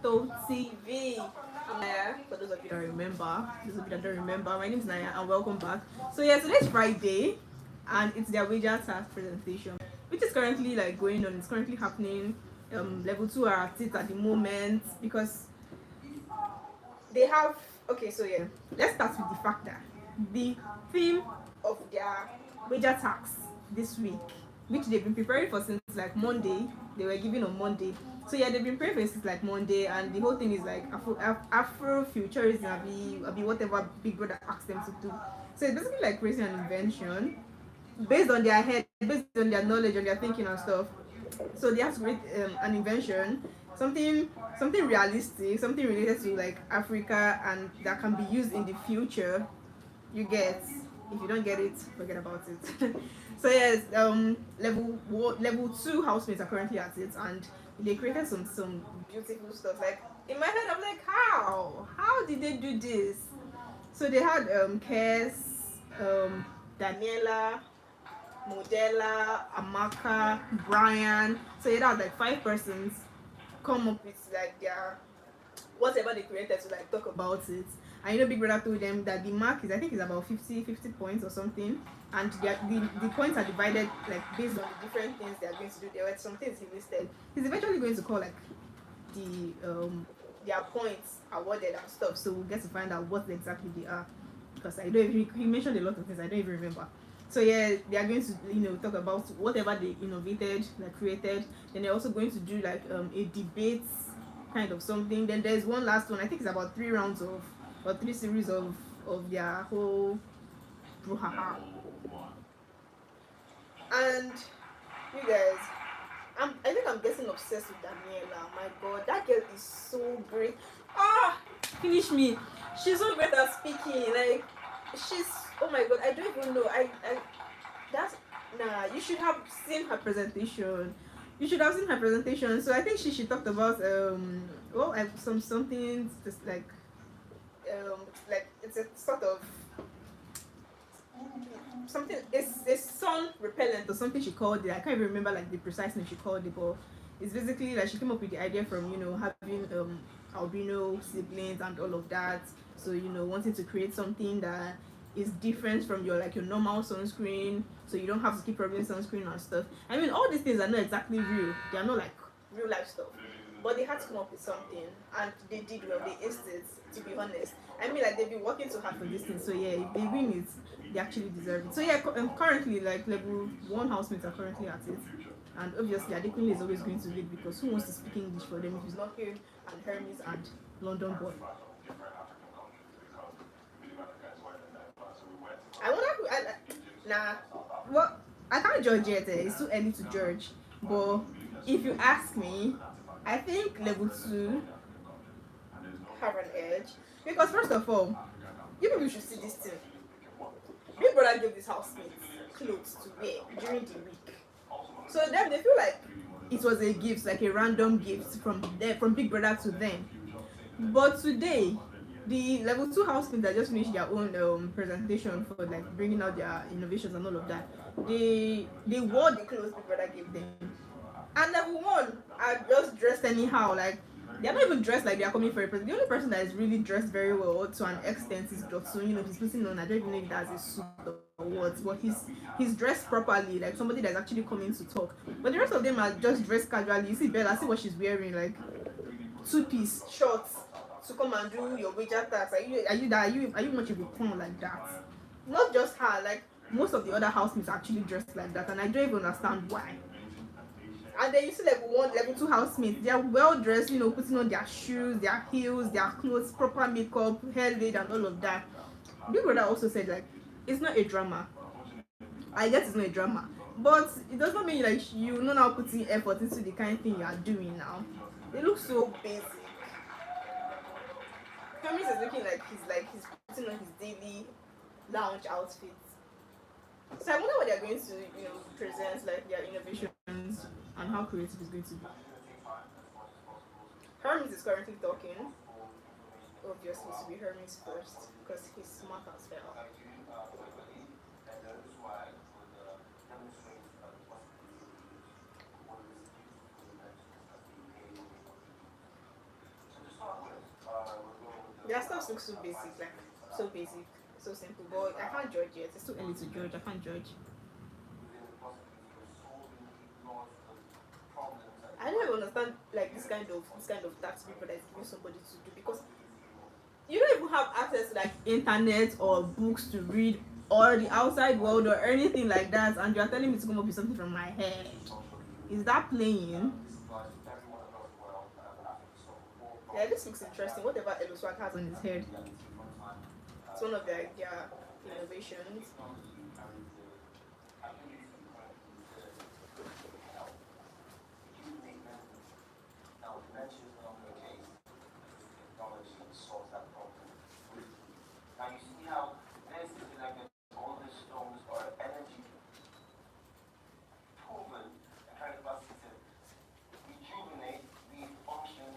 Crypto TV. I'm Naya. For those of you that remember, my name is Naya, and welcome back. So yeah, today's Friday, and it's their wager task presentation, which is currently like going on. It's currently happening. Level 2 are at it at the moment because they have. Okay, so yeah, let's start with the fact that the theme of their wager tax this week, which they've been preparing for since like Monday. They were given on Monday. So yeah, they've been preparing for since like Monday, and the whole thing is like Afro futurism, be whatever Big Brother asked them to do. So it's basically like creating an invention based on their head, based on their knowledge, on their thinking and stuff. So they have to create an invention, something something realistic, something related to like Africa, and that can be used in the future. You get. If you don't get it, forget about it. So yes, level 2 housemates are currently at it, and they created some beautiful stuff. Like in my head, I'm like, how did they do this? So they had Kes, Daniela, Modella, Amaka, Bryann. So yeah, that was like 5 persons come up with like their whatever they created to like talk about it. And Big Brother told them that the mark is, I think, is about 50 points or something, and the points are divided like based on the different things they are going to do. There were some things he listed. He's eventually going to call like their points awarded and stuff. So we'll get to find out what exactly they are, because I don't even, he mentioned a lot of things I don't even remember. So yeah, they are going to talk about whatever they innovated, like created. Then they're also going to do like a debate kind of something. Then there's one last one. I think it's about 3 rounds of or 3 series of their whole brouhaha. And you guys, I think I'm getting obsessed with Daniela. My God, that girl is so great. Ah, finish me. She's so great at speaking. Like she's, oh my God, I don't even know. I that's nah. You should have seen her presentation. You should have seen her presentation. So I think she talked about something just like it's a sort of something, it's sun repellent or something she called it. I can't even remember like the precise name she called it, but it's basically like she came up with the idea from having albino siblings and all of that. So wanting to create something that is different from your normal sunscreen, so you don't have to keep rubbing sunscreen and stuff. I mean, all these things are not exactly real. They are not like real life stuff, but they had to come up with something, and they did well. They aced it, to be honest. I mean, like they've been working so hard for this thing, so yeah, if they win it, they actually deserve it. So yeah, currently like level 1 housemates are currently at it, and obviously Adekunle is always going to lead, because who wants to speak English for them if it's not him and Hermes and London Boy? I wanna, nah, well, I can't judge yet. It's too early to judge. But if you ask me, I think level 2 have an edge, because first of all, you people should see this thing. Big Brother gave this housemates clothes to wear during the week, so them they feel like it was a gift, like a random gift from Big Brother to them. But today, the level 2 housemates that just finished their own presentation for like bringing out their innovations and all of that, they wore the clothes Big Brother gave them. And level 1 are just dressed anyhow. Like they're not even dressed like they're coming for a present. The only person that is really dressed very well to an extent is Dotson. He's putting on, I don't even know if that's a suit or what, but he's dressed properly, like somebody that's actually coming to talk. But the rest of them are just dressed casually. You see Bella, see what she's wearing, like 2-piece shorts to come and do your wager tax. Are you much of a con like that? Not just her, like most of the other housemates are actually dressed like that, and I don't even understand why. And then you see level 1, level 2 housemates, they are well dressed, putting on their shoes, their heels, their clothes, proper makeup, hair laid, and all of that. Big Brother also said like it's not a drama. I guess it's not a drama, but it does not mean like you know now putting effort into the kind of thing you are doing now. They look so basic. Hermes is looking like he's putting on his daily lounge outfit. So I wonder what they're going to present, like their innovations and how creative it's going to be. Hermes is currently talking. Obviously, to be Hermes first because he's smart as hell. Their stuff looks so basic, like so basic, so simple. But I can't judge yet. It's too early to judge. I can't judge. I don't even understand like this kind of tax paper that is giving somebody to do, because you don't even have access to like internet or books to read or the outside world or anything like that, and you are telling me to come up with something from my head. Is that playing? Yeah, this looks interesting. Whatever Eloswag has on his head, it's one of their innovations.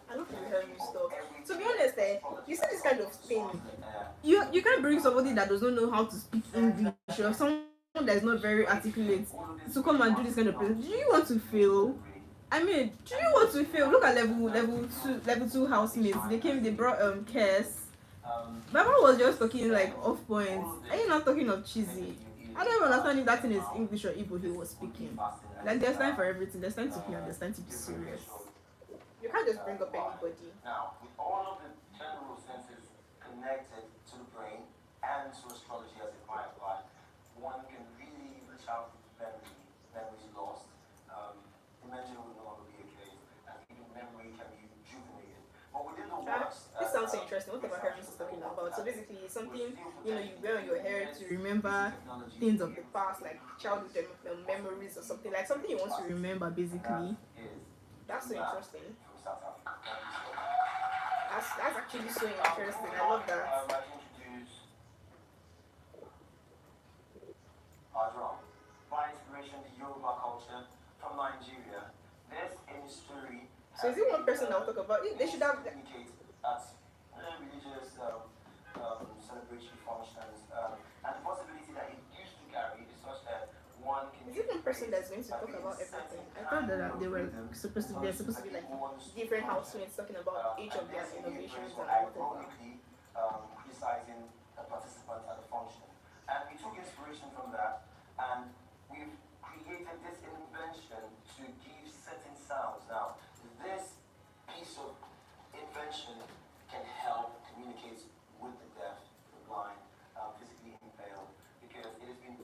I love the Hermes stuff. To be honest, you see this kind of thing. You can't bring somebody that does not know how to speak English or someone that is not very articulate to come and do this kind of presentation. Do you want to fail? I mean, do you want to fail? Look at level two housemates. They brought Kes. Baba was just talking like off points. Are you not talking of cheesy? I don't even understand if that thing is English or Igbo he was speaking. Like there's time for everything. There's time to play and there's time to be serious. You can't just bring up anybody. Now, with all of the general senses connected to the brain and to astrology as it might apply, one can really reach out to memories lost. Dementia will no longer be a case, and even memory can be rejuvenated. But within the works, this sounds so interesting. What about Hermes is talking about? So basically, something you wear on your hair to remember things of the past, like childhood memories or something, like something you want to remember. Basically, that's so interesting. That's actually so interesting. I love that. By inspiration, the Yoruba culture from Nigeria. There's a story. So is it one person that will talk about it? They should have indicate that religious celebratory functions and the possibility that it used to carry is such that one can. Is it one person that's going to talk about everything? I thought that they're supposed to be like different housemates talking about each of their innovations and whatever. Criticizing the participants at the function. And we took inspiration from that and we've created this invention to give certain sounds. Now, this piece of invention can help communicate with the deaf, the blind, physically impaired, because it has been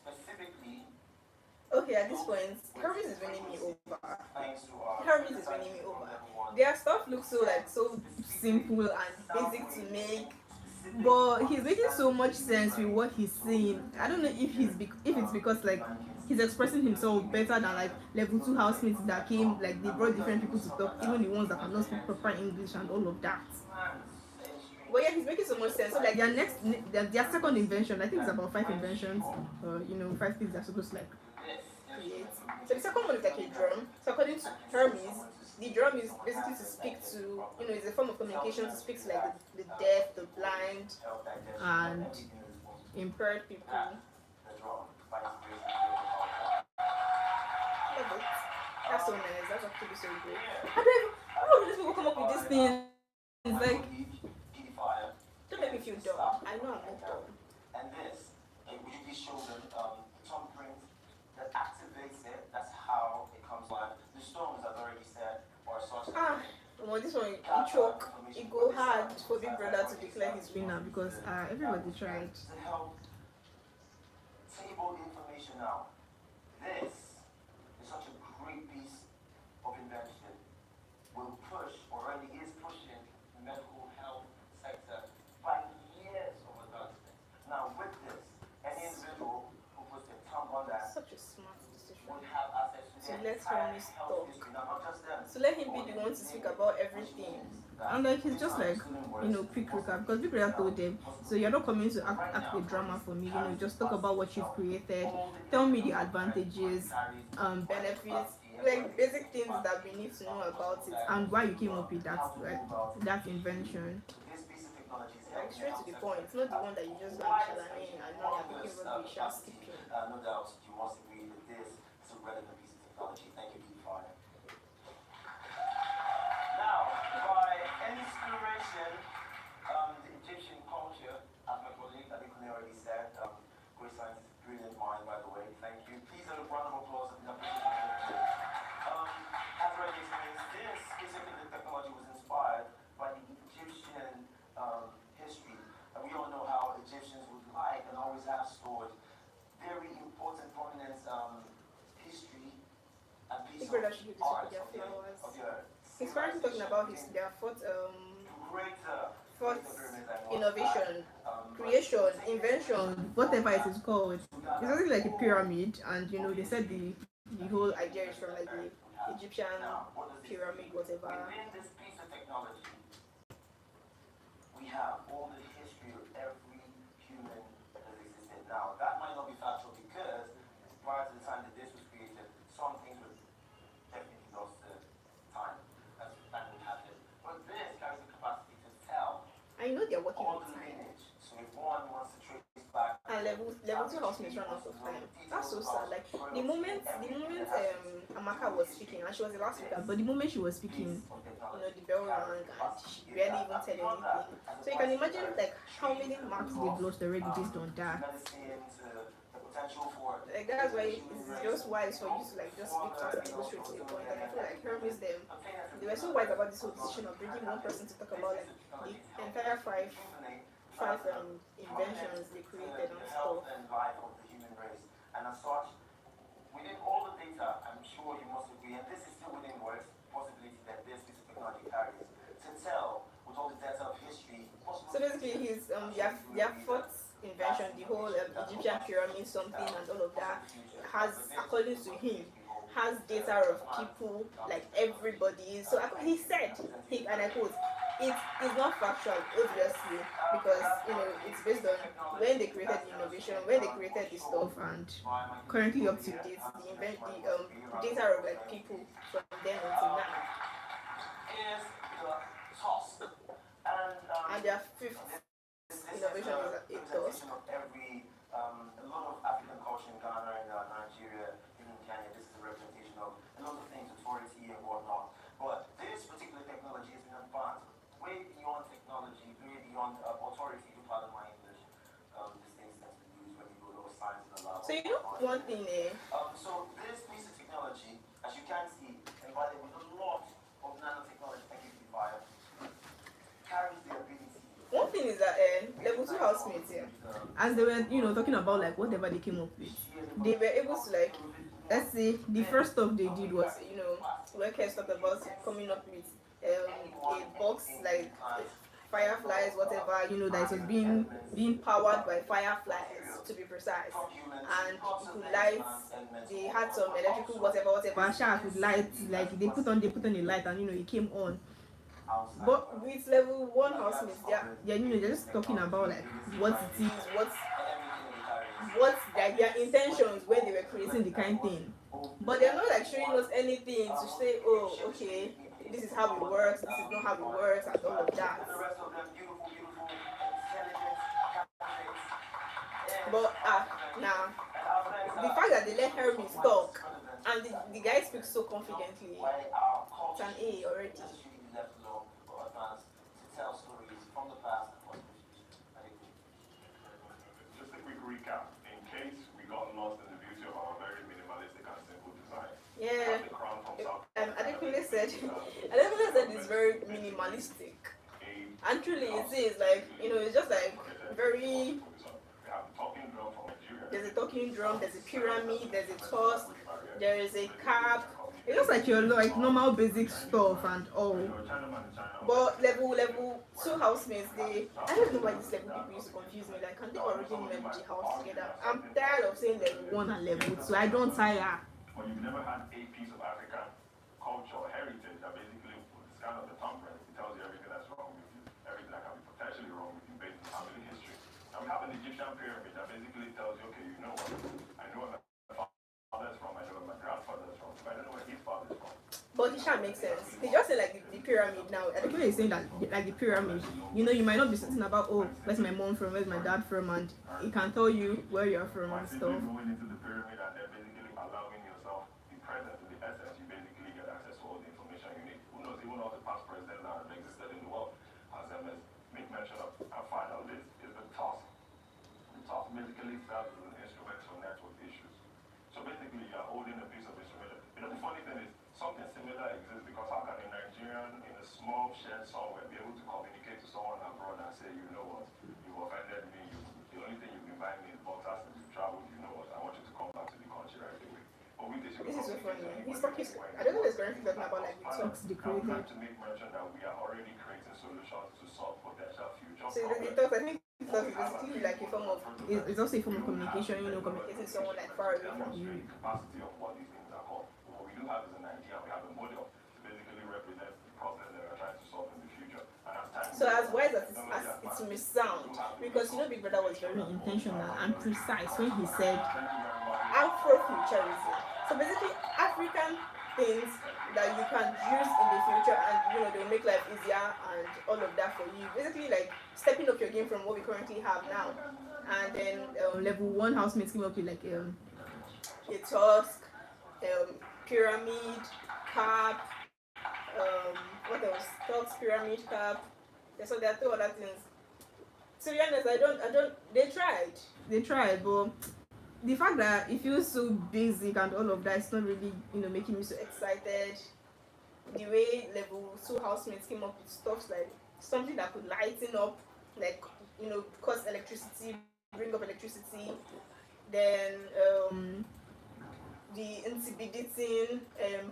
specifically. Okay, at this point, Hermes is winning me over. Hermes is winning me over. Their stuff looks so simple and basic to make, but he's making so much sense with what he's saying. I don't know if it's because like he's expressing himself better than like level two housemates that came, like they brought different people to talk, even the ones that cannot speak proper English and all of that. But yeah, he's making so much sense. So like their second invention, I think it's about 5 inventions, or 5 things they're supposed to like create. So the second one is like a drum. So according to Hermes, the drum is basically to speak to, it's a form of communication to speak to like the deaf, the blind, and impaired people. Love it. That's so nice. That's actually so great. How do these people come up with these things? Like, don't make me feel dumb. I know I'm not dumb. And this, it really shows the thumbprint that activates it. That's how it comes live. The stones, I've already said, are such. Well, this one, it choke. It go hard for Big Brother to declare his winner because everybody tried. Table information now. This is such a great piece of invention. Will push, or already is pushing, the medical health sector by years of advancement. Now, with this, any individual who puts their thumb on that such a smart decision would have access to let Hermes talk. So let him be the one to speak about everything. And like he's just like, quick recap, because Big Brother told them, so you're not coming to act a drama for me, just talk about what you've created, tell me the advantages, benefits, like basic things that we need to know about it and why you came up with that invention. Like straight to the point, it's not the one that you just go and shalaning and now you're thinking rubbish, you're skipping. No doubt you must agree that this is a relevant piece of technology. Thank you, B5. Now, by inspiration, that should do this with their flowers. He's currently talking about their fourth innovation, creation, invention, whatever it is called. It's something like a pyramid, and they said the whole idea is from like the Egyptian pyramid, whatever. Within this piece of technology, we have all the history of every human that has existed. Now, that might not be factual because prior to the time that this was created, some things were definitely lost to time. That's that would happen. But this carries the capacity to tell I know they're working all on the time. lineage. So if one wants to trace back, And level two housemates run out of time. That's so sad. Like the moment Amaka was speaking, and she was the last speaker, but the moment she was speaking, the bell rang and she barely even said anything. So you can imagine like how many marks they've lost already based on that. Like that's why it's just wise for you to like just speak fast and go straight to the point. And I feel like Hermes they were so wise about this whole decision of bringing one person to talk about like the entire five inventions they created and stuff. And life of the human race. And as such, within all the data, I'm sure you must agree, and this is still within words, possibility that this piece of technology carries, to tell with all the data of history. So basically, his their fourth invention, the whole Egyptian pyramid, something, and all of that, has, according to him, has data of people, like everybody. So he said, and I quote, it is not factual, obviously, because it's based on when they created the innovation, when they created the stuff, and currently up to date, the data of like people from then until now. And their fifth innovation is a toss. A lot of African culture in Ghana and Nigeria, even Kenya, this is a representation of a lot of things, authority and whatnot. But this particular technology has been advanced way beyond technology, way beyond authority, to pardon my English. This thing tends to use when you go to science and a lot. So one thing so this piece of technology, as you can see, embodied with a lot of nanotechnology, thank you to the fire, carries the ability. One thing is that level two housemates here, as they were talking about like whatever they came up with, they were able to like, let's say the first stuff they did was workers talked about coming up with a box like fireflies, whatever, that it was being powered by fireflies, to be precise, and it could light. They had some electrical whatever shower could light, like they put on a light and it came on. But with level one housemates, they're just talking about like what it is, what's their intentions when they were creating the kind thing. But they're not like showing us anything to say, oh, okay, this is how it works, this is not how it works, and all of that. But now the fact that they let Hermes talk and the guy speaks so confidently, it's an A already. Just a quick recap, in case we got lost in the beauty of our very minimalistic and simple design. Yeah. Adekunle said it's very minimalistic. And truly it is like, it's just like very. There's a talking drum, there's a pyramid, there's a toss, there is a cap. It looks like your like normal basic stuff and all. But level two housemates, I don't know why this level people used to confuse me. Like, can they already merge the house together? I'm tired of saying level one and level two. I don't tire. But you've never had a piece of African culture or heritage that basically is kind of the thumbprint. It tells you everything that's wrong with you, everything that can be potentially wrong with you based on family history. Now we have an Egyptian pyramid that basically tells you, okay, you know what? I know where my father is from, I know where my grandfather is from, but I don't know where his father is from. But it shall make sense. He just said like the pyramid now. I think he's saying that like the pyramid. You might not be certain about where's my mom from, where's my dad from, and he can tell you where you're from and stuff. Going into the pyramid and then basically allowing yourself be present in the essence, you basically get access to all the information you need. Who knows, even all the past presidents that have existed in the world, as Hermes make mention of. And final list is the toss. The toss basically serves as an instrument for network issues. So basically you're holding a piece of instrument. The funny thing is, something similar exists because how can a Nigerian in a small shed somewhere be able to communicate to someone abroad and say, you know what, you've offended me, the only thing you've been buying me is boxers and you've traveled, you know what, I want you to come back to the country right away. But with this, This is is so funny. He's talking. I don't know if he's currently talking about like the talks they I would created. like to make mention that we are already creating solutions to solve potential future So the problems. talks, I think the talks is basically like a form of. It's also a form of communication. You know, communicating to someone like far away from you. Demonstrate capacity of what these things are called. What we do have is an idea, we have a model to basically represent the process that we're trying to solve in the future. And as time So as wise as it may sound, because you know Big Brother was very intentional and precise when he said Afrofuturism. So basically, African things that you can use in the future, and you know they'll make life easier and all of that for you. Basically, like stepping up your game from what we currently have now. And then level one housemates came up with like a tusk, pyramid, cap, what else? Tusk, pyramid, cap. Yeah, so there are two other things. To be honest, I don't. They tried, but the fact that it feels so basic and all of that is not really, making me so excited. The way level 2 housemates came up with stuff like something that could lighten up, like, cause electricity, bring up electricity. Then the intimidating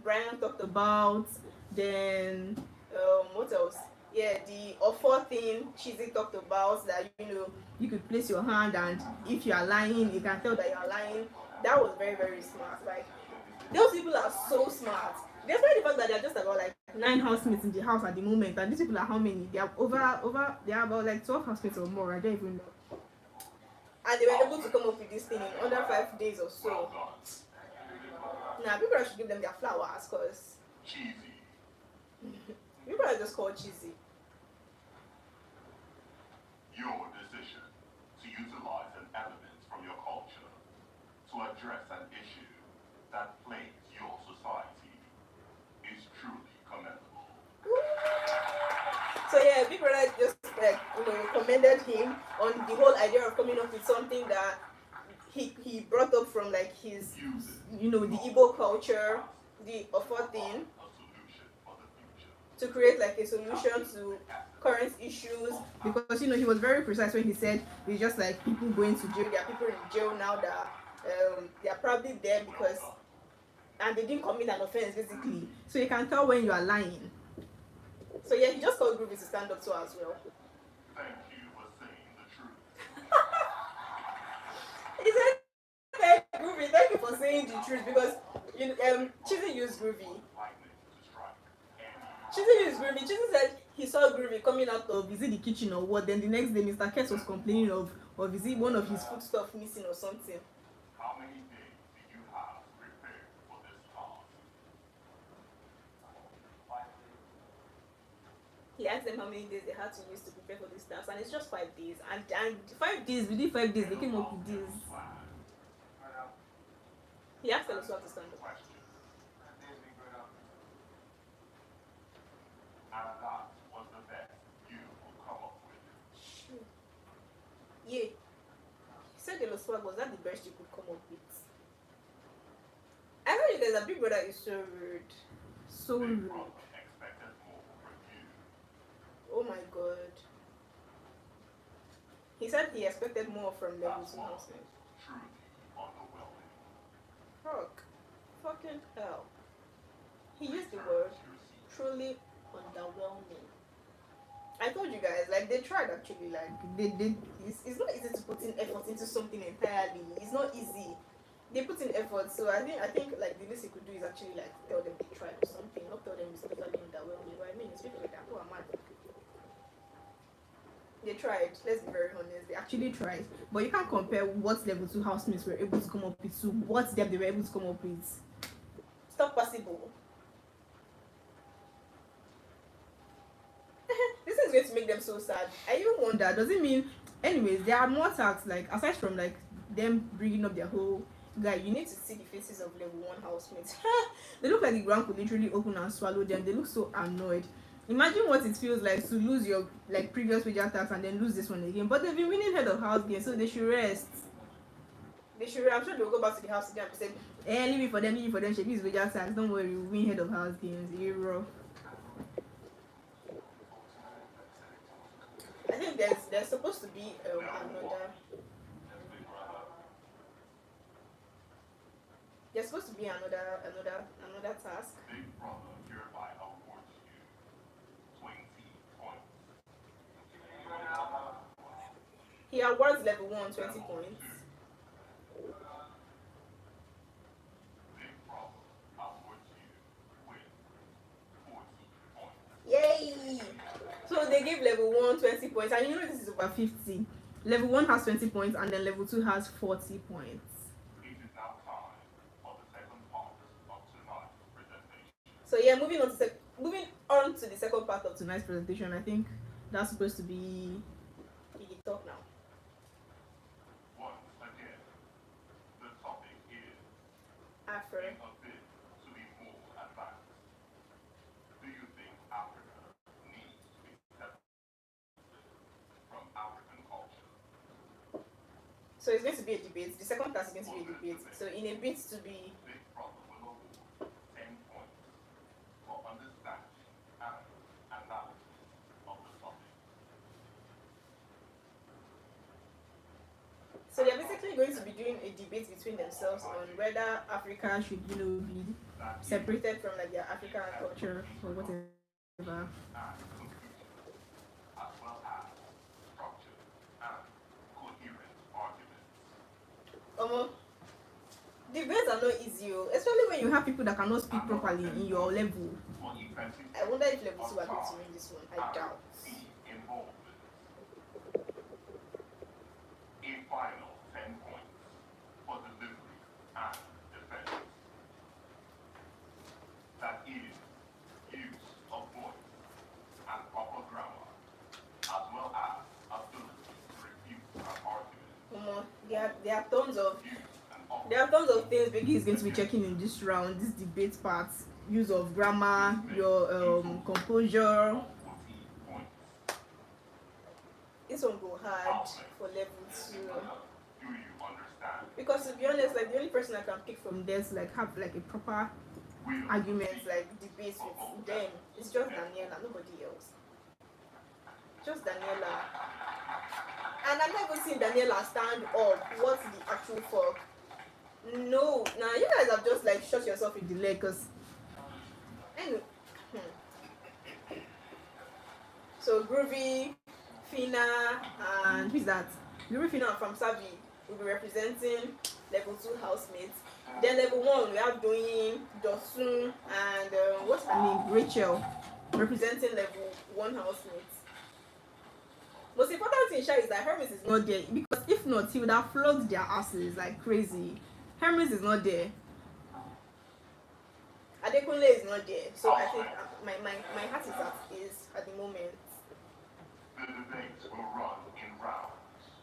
Bryann talked about. Then what else? Yeah, the offer thing Cheesy talked about, that you could place your hand, and if you are lying, you can tell that you are lying. That was very, very smart. Like, those people are so smart. Despite the fact that they are just about like 9 housemates in the house at the moment, and these people are how many? They are they are about like 12 housemates or more. I don't even know. And they were able to come up with this thing in under 5 days or so. Now people should give them their flowers, cause people are just called cheesy. Your decision to utilize an element from your culture to address an issue that plagues your society is truly commendable. So yeah, Big Brother just commended him on the whole idea of coming up with something that he brought up from like his the Igbo culture, the Ofo thing, to create like a solution to current issues, because he was very precise when he said it's just like people going to jail. There are people in jail now that they are probably there because and they didn't commit an offense basically. So you can tell when you are lying. So yeah, he just called Groovy to stand up to as well. Thank you for saying the truth. He said, Groovy, thank you for saying the truth, because Chizzy used Groovy. Chizzy said he saw Groovy coming out of, is it the kitchen or what? Then the next day, Mr. Kess was complaining of is it one of his food stuff missing or something. How many days do you have prepared for this task? 5 days. He asked them how many days they had to use to prepare for this task, and it's just 5 days. And 5 days, within 5 days, they came up with this. He asked them to stand up. And that was the best you could come up with. Sure. Yeah. He said the swag was that the best you could come up with. I know you guys, a Big Brother is so rude. So rude. Expected more from you. Oh my god. He said he expected more from level 2 housemate. Truly underwhelming. Fuck. Fucking hell. He used the word truly underwhelming. I told you guys, like, they tried actually, like, it's not easy to put in effort into something entirely. It's not easy. They put in effort, so I think like the least you could do is actually like tell them they tried or something, not tell them it's totally underwhelming. But I mean, it's people like that who are mad. They tried, let's be very honest, they actually tried. But you can't compare what level 2 housemates were able to come up with to what depth they were able to come up with. It's not possible. This is going to make them so sad. I even wonder, does it mean, anyways, there are more tasks, like, aside from like them bringing up their whole guy, you need to see the faces of level 1 housemates. They look like the ground could literally open and swallow them. They look so annoyed. Imagine what it feels like to lose your like previous wager tax and then lose this one again. But they've been winning head of house games, so they should rest. I'm sure they'll go back to the house again and say, leave it for them, Shebi is wager tax, don't worry, we'll win head of house games. You're rough. I think there's supposed to be another. There's supposed to be another task. Big Brother hereby awards you 20 points. He awards level 1 20 points. Big Brother awards you with 40 points. Yay! So they give level 1 20 points, and you know this is over 50. Level 1 has 20 points, and then level 2 has 40 points. It is now time for the second part of tonight's presentation. So yeah, moving on to the second part of tonight's presentation. I think that's supposed to be the talk now. Once again, the topic is Afro. a bit to be more advanced. Do you think Africa needs to be separated from African culture? So it's going to be a debate. The second class is going to be a debate. So in a bit to be Big Brother will award 10 points for understanding and analysis of the topic. so they're basically going to be doing a debate between themselves on whether Africa should, be separated from like their African culture or whatever. And conclusion, as well as structure and coherent arguments. Debates are not easy, especially when you have people that cannot speak properly in your level. For effective I wonder if level 2 are going to win this one. I doubt. involvement. A final 10 points for delivery and defense. That is use of voice and proper grammar, as well as ability to refute an argument. There are tons of Use and offer. There are tons of things Becky is going to be checking in this round, this debate part. Use of grammar, your composure. 40 points. This one go hard for level 2. Do you understand? Because to be honest, like the only person I can pick from there to like have like a proper Will argument, like debate with them, it's just Daniela, nobody else. Just Daniela. And I've never seen Daniela stand up. What's the actual fuck? No, now you guys have just like shot yourself in the leg, cause anyway. So Groovy, Fina, and who's that? Groovy, Fina, and from Savi will be representing level 2 housemates. Then level 1 we have Doyin, Dosun, and what's her name? Rachel, representing level 1 housemates. Most important thing, Sha, is that Hermes is not there, because if not, he would have flogged their asses like crazy. Hermes is not there. Adekunle is not there. So I think my heart is at the moment. The debates will run in rounds.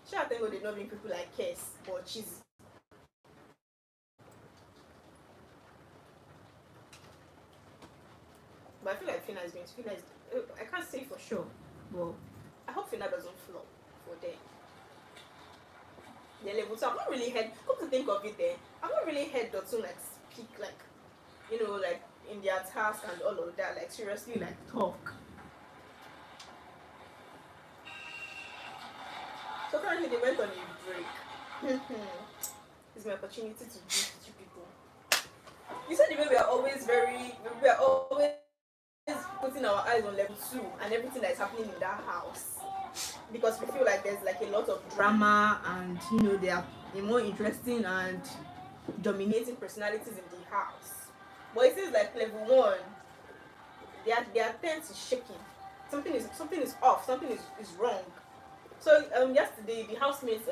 Sure, I think they not being people like Kes, but she's. But I feel like Fina is going to. I can't say for sure, but I hope Fina doesn't flop for them. Their level 2. I've not really heard. Come to think of it, I've not really heard Dotun like speak like, like in their task and all of that. Like seriously, like talk. So currently they went on a break. It's my opportunity to give to people. You said the way we are always putting our eyes on level 2 and everything that is happening in that house, because we feel like there's like a lot of drama and they are the more interesting and dominating personalities in the house. But it seems like level 1, their tent is shaking. Something is off. Something is wrong. So yesterday the housemates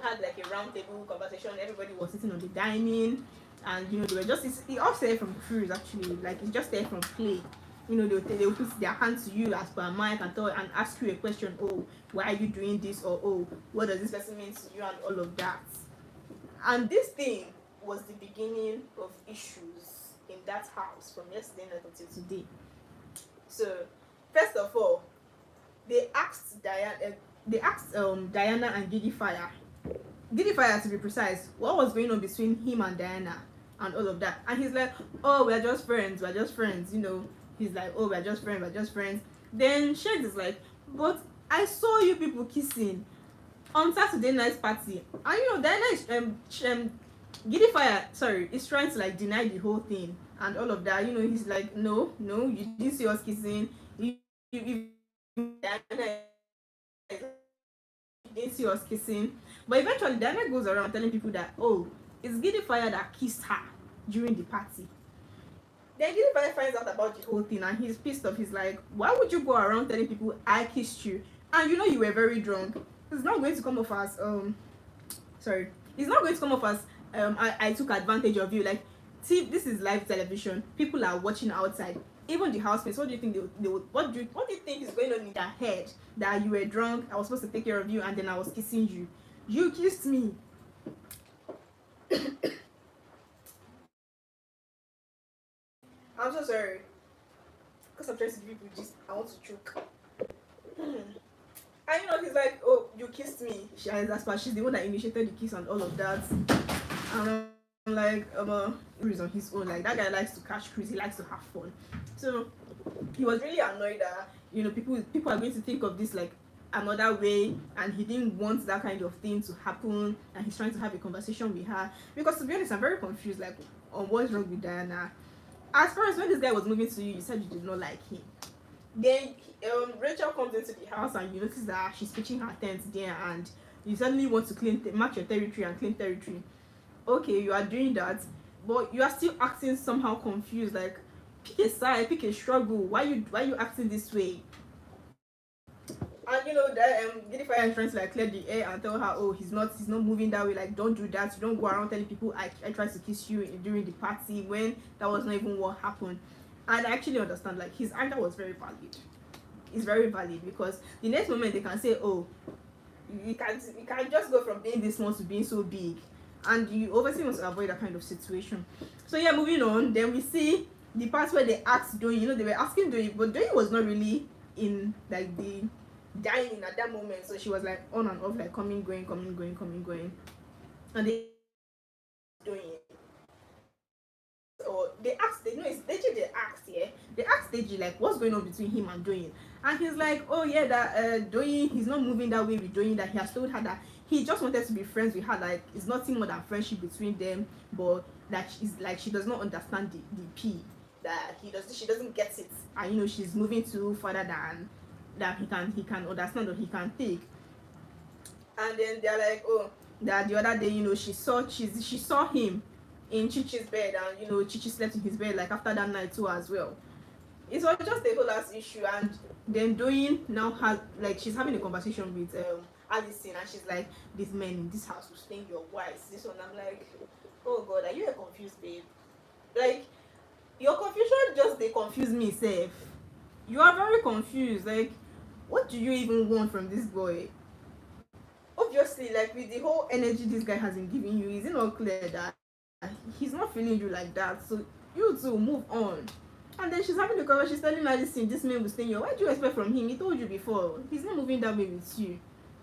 had like a round table conversation. Everybody was sitting on the dining, and they were just offset from cruise actually. Like it's just there from play. They'll put their hand to you as per mic and ask you a question. Oh, why are you doing this? Or oh, what does this person mean to you? And all of that. And this thing was the beginning of issues in that house from yesterday night until today. So first of all, they asked Diana and Gigi Fire to be precise, what was going on between him and Diana and all of that. And he's like, oh, we're just friends. He's like, oh, we're just friends. Then Shades is like, but I saw you people kissing on Saturday night's party. And Diana is Giddy Fire, sorry, is trying to like deny the whole thing and all of that. He's like, no, no, you didn't see us kissing. You didn't see us kissing. But eventually, Diana goes around telling people that, oh, it's Giddy Fire that kissed her during the party. Then Giddy Fire finds out about the whole thing and he's pissed off. He's like, why would you go around telling people I kissed you? And you were very drunk. It's not going to come off as sorry. It's not going to come off as I took advantage of you. Like, see, this is live television. People are watching outside. Even the housemates. What do you think they would? What do you think is going on in their head? That you were drunk. I was supposed to take care of you, and then I was kissing you. You kissed me. I'm so sorry. Because I'm trying to give people this. I want to choke. And he's like, oh, you kissed me. She's the one that initiated the kiss and all of that. And I'm like, he's on his own. Like, that guy likes to catch cruise. He likes to have fun. So he was really annoyed that people are going to think of this like another way, and he didn't want that kind of thing to happen. And he's trying to have a conversation with her because, to be honest, I'm very confused. Like, on what's wrong with Diana. As far as when this guy was moving to you, you said you did not like him. Then Rachel comes into the house and you notice that she's pitching her tent there, and you suddenly want to mark your territory and claim territory. Okay, you are doing that, but you are still acting somehow confused. Like, pick a side, pick a struggle. Why you acting this way? And that Giddy Fire is trying to like clear the air and tell her, oh, he's not moving that way. Like, don't do that. You don't go around telling people I tried to kiss you during the party when that was not even what happened. And I actually understand, like, his anger was very valid. It's very valid because the next moment they can say, oh, you can't just go from being this small to being so big, and you obviously want to avoid that kind of situation. So yeah, moving on, then we see the part where they asked Doyin, they were asking Doyin, but Doyin was not really in like the dying at that moment, so she was like on and off, like coming, going, and they Doyin. Or they asked, it's Deji. They asked Deji like what's going on between him and Doyin, and he's like, oh yeah, that Doyin, he's not moving that way with Doyin, that he has told her that he just wanted to be friends with her, like it's nothing more than friendship between them, but that she does not understand the P, that she doesn't get it, and she's moving too further than that he can understand or he can take. And then they're like, oh, that the other day, she saw him in Chichi's bed, and Chichi slept in his bed like after that night too as well. It was just a whole last issue, and then Doyin now has like she's having a conversation with Alison, and she's like, these men in this house will stain your wives. This one, I'm like, oh god, are you a confused babe? Like, your confusion just they confuse me, safe. You are very confused. Like, what do you even want from this boy? Obviously, like with the whole energy this guy has been giving you, is it not clear that he's not feeling you like that? So you two move on. And then she's having the conversation, she's telling Alison, this man will stay here. What do you expect from him? He told you before. He's not moving that way with you.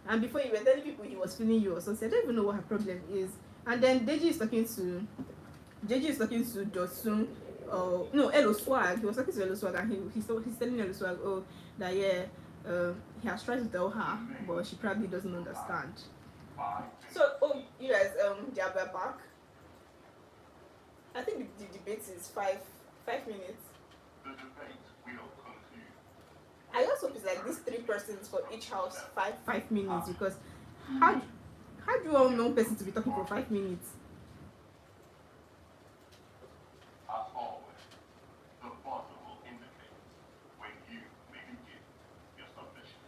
And before you were telling people he was feeling you or something. I don't even know what her problem is. And then Deji is talking to Dosun. No, Elo Swag. He was talking to Elo Swag, and he's telling Elo Swag, oh, that yeah, he has tried to tell her, but she probably doesn't understand. So, oh, you guys, they are back. I think the debate is 5 minutes. The debate will conclude. I just hope it's like these 3 persons for each house, 5 minutes, because how do you want one person to be talking for 5 minutes? As always, the button will indicate when you may begin your submission.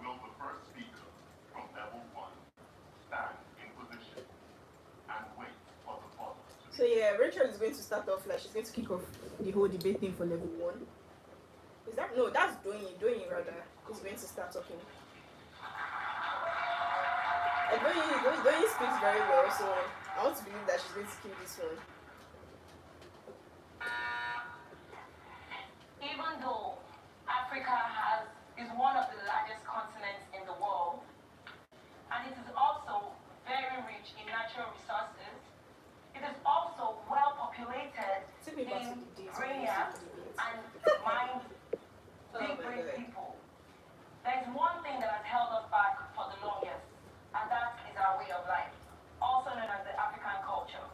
Will the first speaker from level 1 stand in position and wait for the button to So yeah, Rachel is going to start off, like she's going to kick off the whole debate thing for level 1. Is that no? That's Doyin rather is going to start talking. And Doyin speaks very well, so I want to believe that she's going to kill this one. Even though Africa is one of the largest continents in the world, and it is also very rich in natural resources, it is also well populated in brainiacs and mind big brain people. There is one thing that has held us back for the longest, and that is our way of life, also known as the African culture.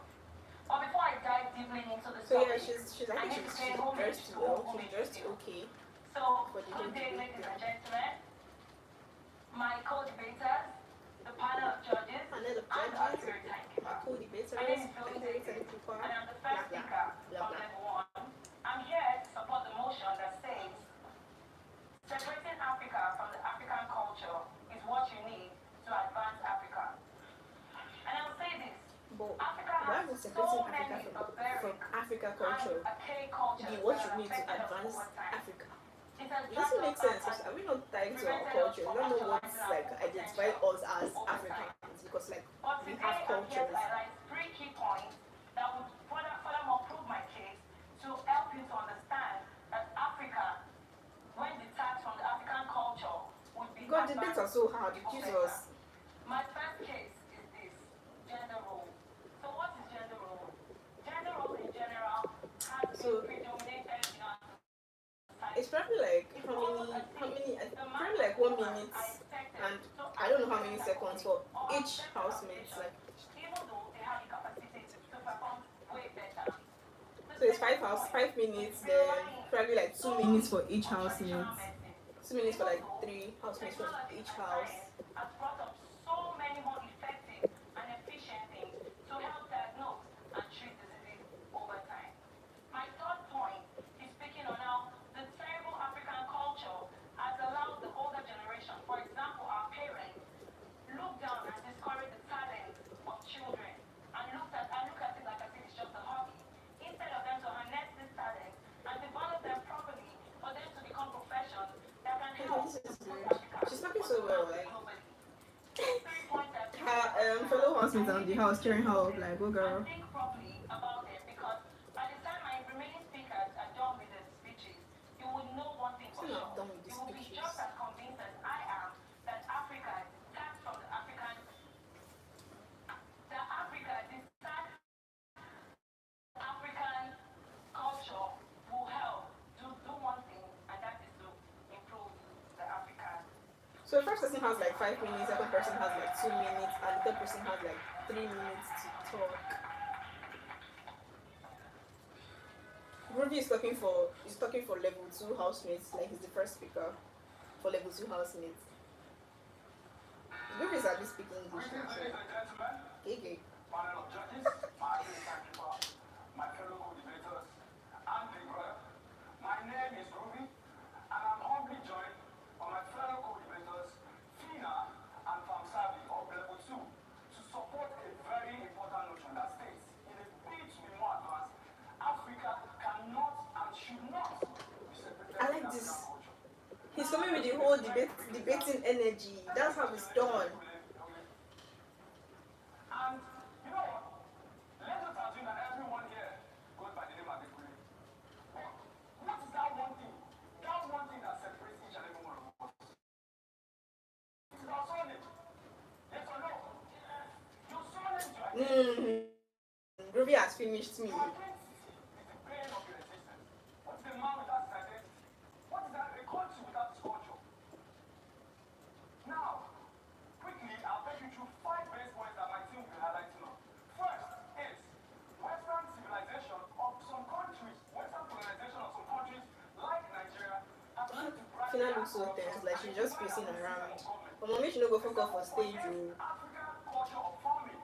But before I dive deeply into this So yeah, topic, she's I I need think to she's pay homage dressed to well. who She's makes dressed you. okay So, for the whole good day, debate ladies thing. and gentlemen, my co-debaters, the panel of judges, Panel of and the judges, arbitrary my timekeeper. co-debaters, My name is my Doyin, co-debaters, people, and I'm the blah first blah speaker blah from blah. level 1. I'm here to support the motion that says separating Africa from the African culture is what you need to advance Africa. And I'll say this, But Africa why has would so separating many Africa barbaric from Africa and culture archaic cultures be what that you have need to affected us advance over time. Africa? It has It dragged doesn't us make sense back because and are we not tied to our prevented us culture? We from don't know what's actualizing our like full identify potential us as over time. Africans because like But we today have I'm here to cultures. highlight 3 key points that would furthermore prove my case to help you to understand that Africa, when detached from the African culture, would be God, debates are so hard. people Jesus. better. My first case is this: gender role. So what is gender role? Gender role in general has So been predominated in our society. it's probably like probably like 1 minute and I don't know how many seconds for each housemate. Like Even though they have the capacity to perform way better. so it's 5 minutes, then probably like 2 minutes for each housemate. 2 minutes for like 3 housemates from each house. Has brought up so many more effective and efficient things to help diagnose and treat diseases over time. My third point is speaking on how the terrible African culture has allowed the older generation, for example our parents, look down and discourage the talent of children and look at it like as if it's just a hobby, instead of them to harness this talent and develop them properly for them to become professions that can help This is boost good. Africa She's talking so well, like globally. These 3 points are her fellow housemates on the house cheering her up like, go girl. and think properly about them, because by the time my remaining speakers are done with their speeches, you will know one thing for Still sure. not done with the You will be speeches. just as convinced as I am that Africa detached from the African culture will help to do one thing, and that is to improve the African. So the first person has like 5 minutes, second person has like 2 minutes, and the third person has like 3 minutes to talk. Groovy is talking for level 2 housemates, like he's the first speaker for level 2 housemates. Groovy is at least speaking English now, so Ladies and gentlemen, okay. panel of judges, my timekeeper, my fellow co-debaters, and big brother. My name is Groovy, and I'm humbly joined by my fellow co-debaters, Fina and Famsabi of level 2, to support a very important notion that states, in a bid to be more advanced, Africa cannot and should not be separated I like from this. African culture. He's coming with the whole debating energy. That's how it's done. And you know what? Let's just assume that everyone here goes by the name of the Queen. What is that one thing? That one thing that separates each and every one of us? It is our surname. Yes or no? Your surname is your Groovy has finished me. identity. Is the brain of your existence. What is a man without his identity? What is a country without its culture? Now, quickly, I'll take you through 5 base points that my team will be highlighting on. First is Western civilization of some countries, Western colonization of some countries like Nigeria, have led to Fina looks so tense, like she's just pacing around. But mommy should not go focus for stage room. African culture of farming.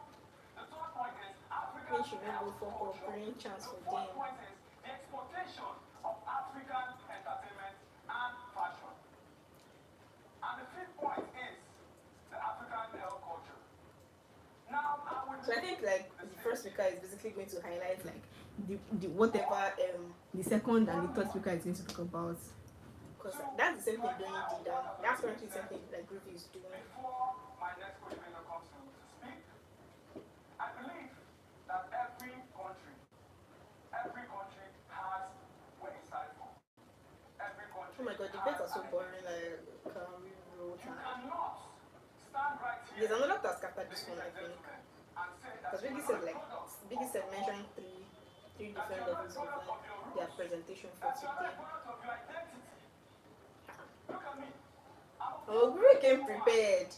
The third point is African She should not go for bring chance for The fourth them. point is the exploitation of African entertainment and fashion. And the fifth point is the African health culture. Now, I would So I think like the first speaker is basically going to highlight like the whatever the second and the third speaker is going to talk about. Because that's the same thing Doyin did, and that's currently the same thing like Groovy is doing. before my next co-debater comes to speak, I believe that every country has where it started from. Every country. Oh my god, debates are so boring, like can we roll You time? cannot stand right here. There's another task after this one, I think. And say that Because Biggie said mention three different levels of like their presentation for that you are today. not part of your identity. Look at me. I'm a Oh, Groovy came prepared.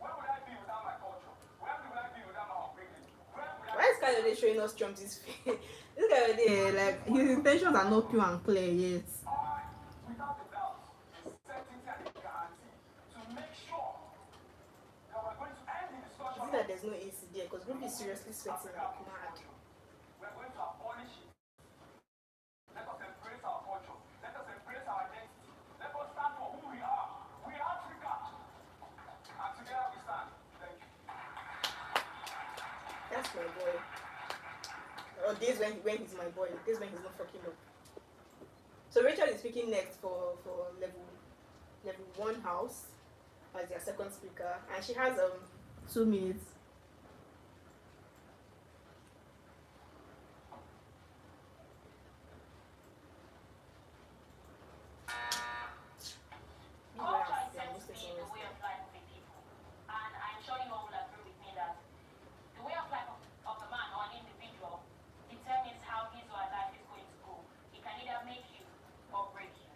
Where would I be without my culture? Where would I be without my upbringing? Where would I Why is Kanye showing us Trump's face? This guy there, like his intentions are not pure and clear yet. without a doubt, a certainty and a guarantee to make sure that we're going to end the Is discussion it that there's no AC there? Because Groovy is seriously sweating like mad. we're going to abolish it. Let us embrace our culture. Let us embrace our identity. Let us stand for who we are. We are Africa. And together we stand. Thank you. That's my boy. Or days when he's my boy. Days when he's not fucking up. So Rachel is speaking next for level 1 house as their second speaker, and she has 2 minutes. Culture is said to be the way of life of a people. And I'm sure you all will agree with me that the way of life of a man or an individual determines how his or her life is going to go. It can either make you or break you.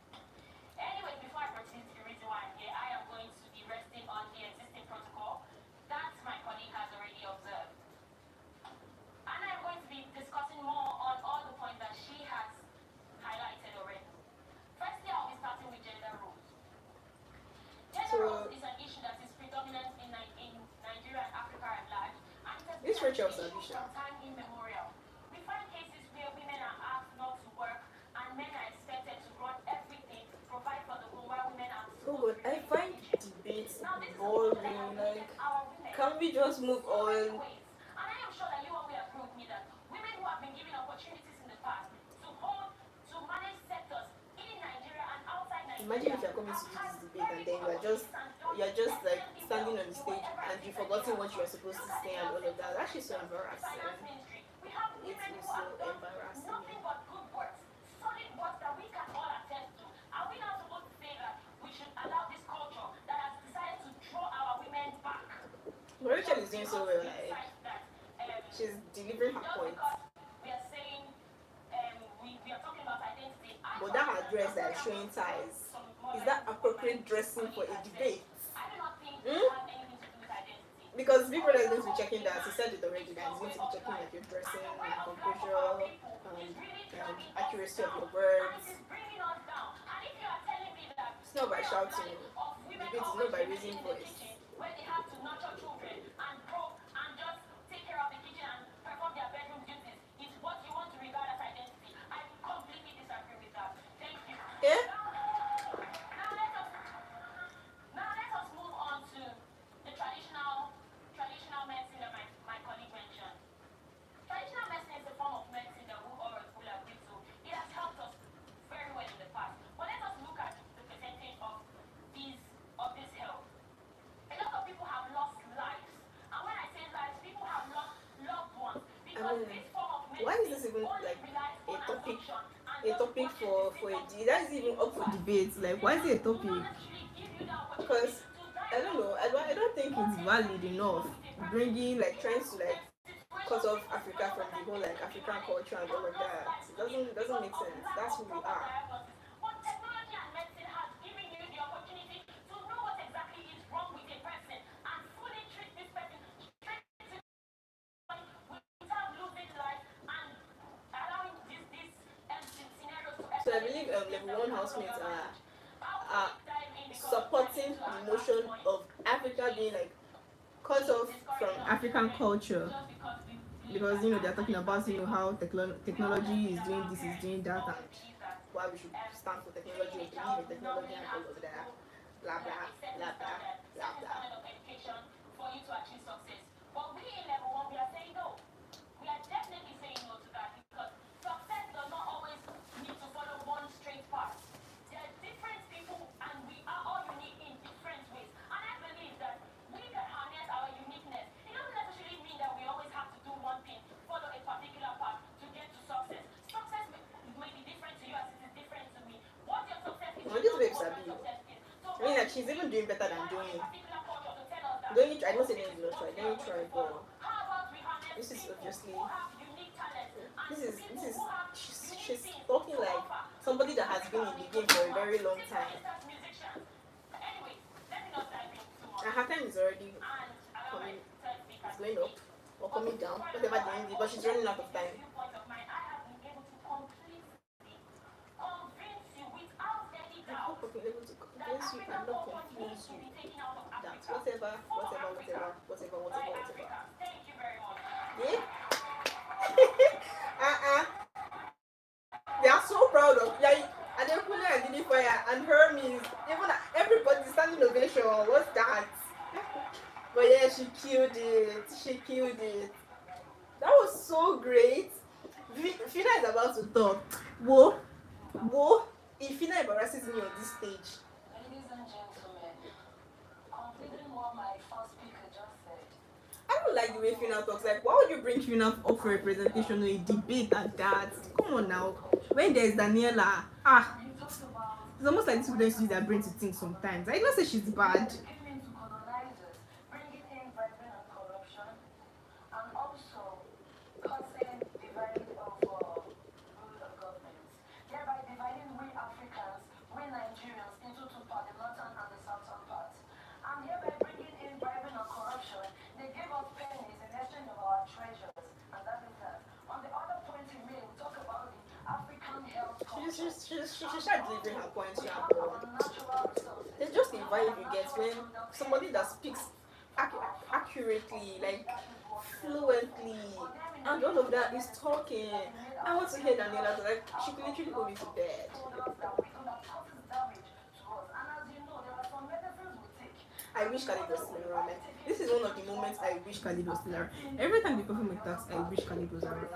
Anyway, before I proceed to the reason why I'm here, I am going to be resting on the existing protocol that my colleague has already observed. And I'm going to be discussing more on all the points that she has highlighted already. Firstly, I'll be starting with gender roles. Gender roles is an issue that is predominant in Nigeria and Africa at large, and it has been This an Rachel issue Sabisha. from time immemorial. We find cases where women are asked not to work and men are expected to run everything, provide for the home while women are Oh supposed god, I to be find kitchen. debates Now this is a boring. problem that has Like, affected our women can we just move so many on? ways. And I am sure that you all will agree with me that women who have been given opportunities in the past to manage sectors in Nigeria and outside Imagine Nigeria if you're coming to have do had this debate and very then good you're just like exceptionally standing well on the in stage whatever and it you've is that forgotten they what you are. were supposed to Look at say the and all health of that. sector, That's just so the embarrassing. finance ministry. We have It women is who so have done embarrassing. nothing but good works, solid works that we can all attest to. Are we not supposed to say that we should allow this culture that has decided to draw our women back? But Rachel is doing so well. Like, she's delivering her Just point. because we are saying we are talking about identity. But that her dress that is showing ties, is that appropriate dressing for a debate? I do not think Hmm? it has anything to do with identity. Because Big Brother is going to be checking that. He said it already that he's going to be checking like your dressing, composure, accuracy of your words. It is bringing us down. And if you are telling me that It's not by shouting. Debate is not by raising voice. where they have to nurture children and grow and just take care of the kitchen and perform their bedroom duties is what you want to regard as identity. I completely disagree with that. Thank you. Yeah? Now let us move on to the traditional medicine that my colleague mentioned. Traditional medicine is a form of medicine that we all will agree to. It has helped us very well in the past. But let us look at the percentage of this help. A lot of people have lost lives. And when I say lives, people have lost loved ones. Because this form of medicine Why is this even only like relies a on topic? assumption and A just topic watches for the a symptoms. that is even up for debate. Like, why is it a Do topic? not actually give you the opportunity Because to I don't know. I don't think it's valid enough bringing like trying to like cut off Africa from the whole like African culture and all of that. It doesn't make sense. That's who we are. But technology and medicine has given you the opportunity to know what exactly is wrong with a person and fully treat this person straight to the point without losing life and allowing these scenarios to So I believe level 1 housemates are supporting the notion of Africa being like cut off from African culture, because they're talking about how technology is doing this, is doing that, and why we should stand for technology or believe in technology and all of that, blah blah blah blah blah blah. For you to achieve success. But we in level 1, we are saying no. We are definitely saying no to that because success does not always need to follow one straight path. There are different people and we are all unique in different ways. And I believe that we can harness our uniqueness. It doesn't necessarily mean that we always have to do one thing, follow a particular path to get to success. Success may be different to you as it is different to me. What your success is, Well, this not babe what Sabi. your success is. So I mean, like, she's even doing better than Doyin. particular culture to tell us that Doyin, I don't say Doyin is not try. Doyin try, but how about we harness this is people obviously who have unique talents and this is people who have she's unique things talking to like offer. somebody that has been in the game for a very long Take for time. instance musicians. coming down, whatever the end is, but she's running out of time. Viewpoint of mine, I have been able to completely convince you without any I hope doubt I've been able to that convince you African and not culture needs confuse to you be taken out of that Africa. whatever, For whatever, Africa. whatever, By whatever, Africa. whatever. Thank you very much. Yeah? They are so proud of like Adekule and Didi Fire and Hermes, even everybody standing ovation. What's that? But yeah, she killed it. She killed it. That was so great. Fina is about to talk. Whoa, if Fina embarrasses me on this stage. Ladies and gentlemen, completing what my first speaker just said. I don't like the way Fina talks. Like, why would you bring Fina up for a presentation or a debate like that? Come on now. When there's Daniela, it's almost like these people don't use their brain to think sometimes. I don't say she's bad. Giving to colonizers, bringing in bribery and corruption, and also causing dividing of rule of government, thereby dividing we Africans, we Nigerians into two parts, the northern and the southern part. And hereby bringing in bribery and corruption, they give us pennies in exchange of our treasures, and that is that. On the other point he made, we talk about the African health culture. She's trying delivering her points. We Yeah, have our natural resources. it's just the vibe you get when somebody that speaks accurately, like fluently, and all of that is talking. I want to hear Daniela, like she could literally go into bed. I wish Khalid was still around. Like, this is one of the moments I wish Khalid was still around. Every time the coffee make talks, I wish Khalid was around.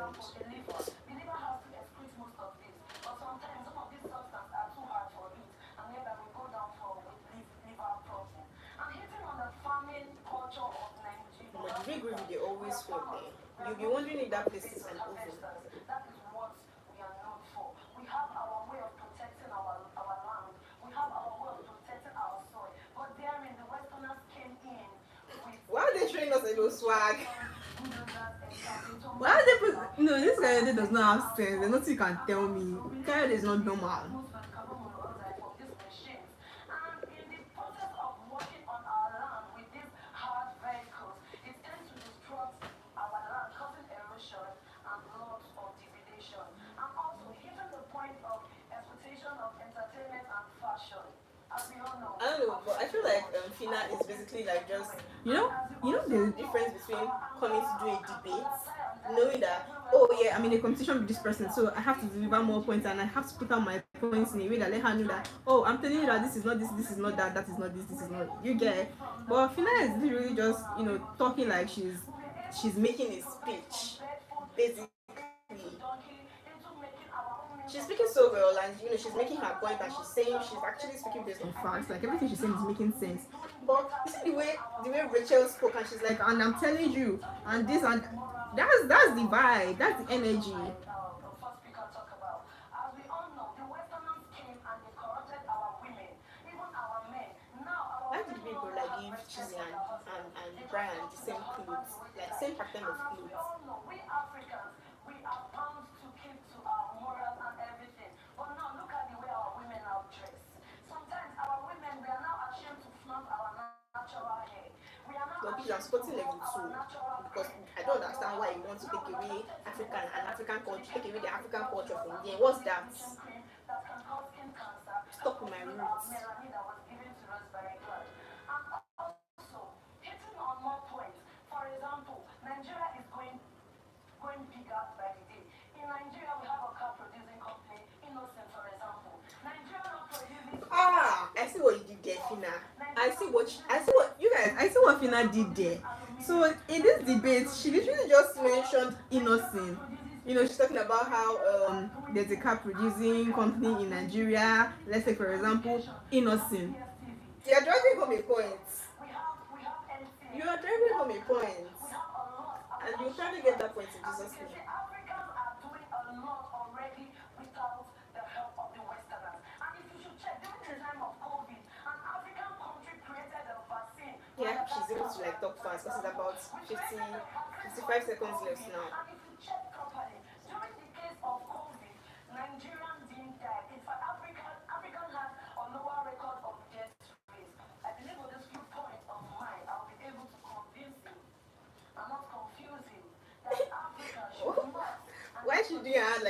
But the big Groovy, they always fail there. You'll be wondering if that place is an oven. That is what we are known for. We have our way of protecting our land. We have our way of protecting our soil. But therein, the Westerners came in with. Why are they showing us a little swag? Why are they put? No, this guy does not have sense. There's nothing you can tell me. Kyle is not normal. I don't know, but I feel like Fina is basically like just there's a difference between coming to do a debate, knowing that I'm in a competition with this person, so I have to deliver more points and I have to put out my points in a way that let her know that I'm telling you that this is not this is not that is not this is not you get it. But Fina is literally just talking like she's making a speech, basically. She's speaking so well, and she's making her point, and she's actually speaking based on facts. Like everything she's saying is making sense. But you see the way Rachel spoke, and she's like, and I'm telling you, and this and that's the vibe, that's the energy. Why did people like give Chizzy and Bryann the same clothes, like same pattern of clothes? We Africans, we are bound to keep to our morals and everything. But now look at the way our women are dressed. Sometimes our women, we are now ashamed to flaunt our natural hair. We are now I'm supporting level 2 because I don't understand why you want to take away African culture, take away the African culture from India. What's that? Stop with my roots. Nigeria is going bigger by the day. In Nigeria, we have a car producing company, Innocent, for example. Nigeria not producing. I see what you did there, Fina. I see what Fina did there. So in this debate, she literally just mentioned Innocent. She's talking about how there's a car producing company in Nigeria. Let's say, for example, Innocent. You are driving home a point. You are driving home a point. And you'll probably get that point in Jesus' name. Africans are doing a lot already without the help of the Westerners. And if you should check, during the time of COVID, an African country created a vaccine. Yeah, she's able to talk fast because it's about 55 seconds left now. And if you check properly, during the case of COVID, Nigerian didn't die. In fact, African has a lower record of death rates. I believe with this few points of mine, I'll be able to convince him. I'm not confusing. giving her hand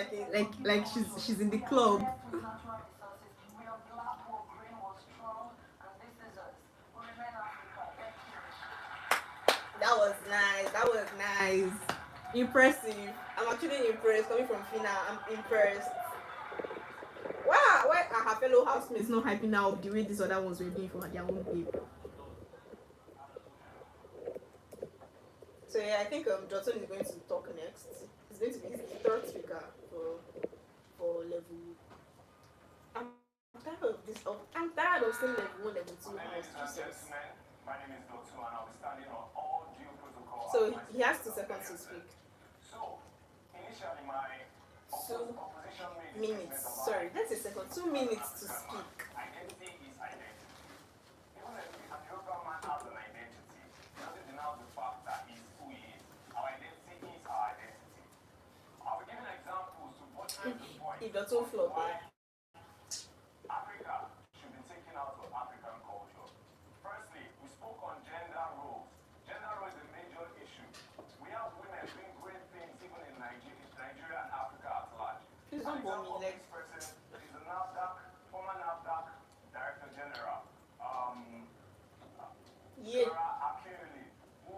like she's in the club. Natural resources. We are black, our brain was strong, and this is us. We remain Africa. Thank you. That was nice. That was nice. Impressive. I'm actually impressed. Coming from Fina, I'm impressed. Why are her fellow housemates not hyping her up the way these other ones were doing for their own babe? So yeah, I think Johnson is going to talk next. He's going to be the third speaker for level. I'm tired of seeing level 1, level 2 house. Jesus. My name is Doyin, and I'll be standing on all due protocol. So he has 2 seconds to speak. So initially, my 2 opposition made minutes. Sorry, that's a second. 2 minutes to speak. identity is identity. Even if an Yoruba man has an identity, it doesn't deny the fact that he's who he is. Our identity is our identity. I'll be giving examples to portray the point If the 2 floor why there. Africa should be taken out of African culture. Firstly, we spoke on gender roles. Gender role is a major issue. We have women doing great things even in Nigeria and Africa at large. Please An don't bore example of me. this person is the former NAFDAC Director General, Yeah. Sarah Akinwumi, who